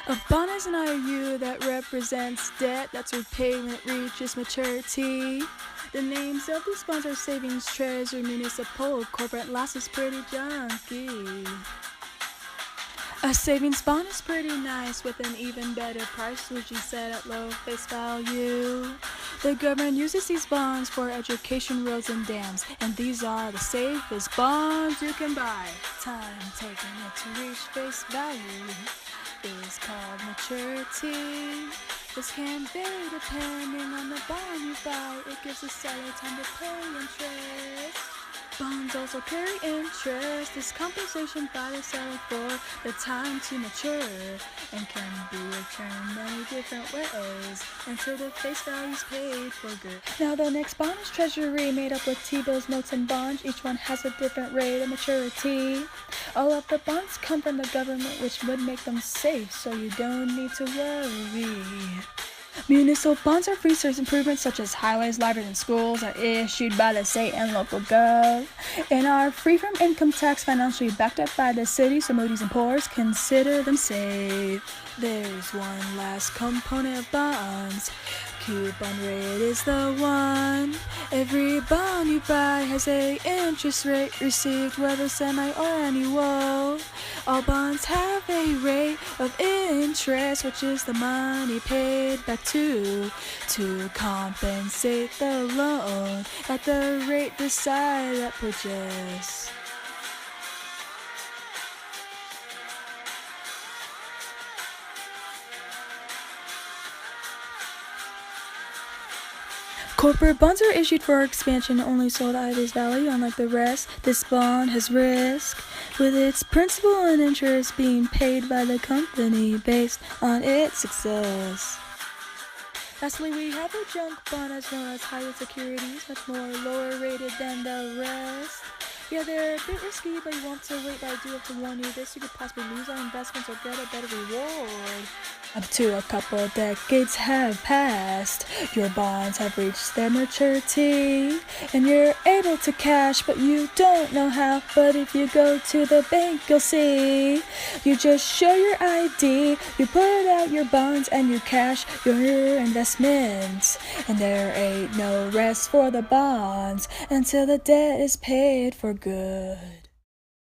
A bond is an IOU that represents debt that's repaid when it reaches maturity. The names of these bonds are savings, treasury, municipal, corporate loss is pretty junky. A savings bond is pretty nice with an even better price, usually set at low face value. The government uses these bonds for education, roads, and dams, and these are the safest bonds you can buy. Time taking it to reach face value is called maturity. This can vary depending on the bond you buy. It gives the seller time to pay interest. Bonds also carry interest. This compensation by the seller for the time to mature and can be returned many different ways until the face value is paid for good. Now the next bond is treasury, made up with T-bills, notes, and bonds. Each one has a different rate of maturity. All of the bonds come from the government, which would make them safe, so you don't need to worry. Municipal bonds are free service improvements such as highways, libraries, and schools are issued by the state and local gov and are free from income tax, financially backed up by the city, so Moody's and Poor's consider them safe. There's one last component of bonds. Coupon rate is the one. Every bond you buy has a interest rate received, whether semi or annual. All bonds have a rate of interest, which is the money paid back to compensate the loan at the rate decided at purchase. Corporate bonds are issued for expansion, only sold at its value. Unlike the rest, this bond has risk, with its principal and interest being paid by the company based on its success. Lastly, we have a junk bond, as known as high-yield securities, much more lower rated than the rest. Yeah, they're a bit risky, but you want to wait, but I do have to warn you this. You could possibly lose on investments or get a better reward. Up to a couple decades have passed, your bonds have reached their maturity, and you're able to cash, but you don't know how. But if you go to the bank, you'll see. You just show your ID, you put out your bonds, and you cash your investments. And there ain't no rest for the bonds until the debt is paid for good.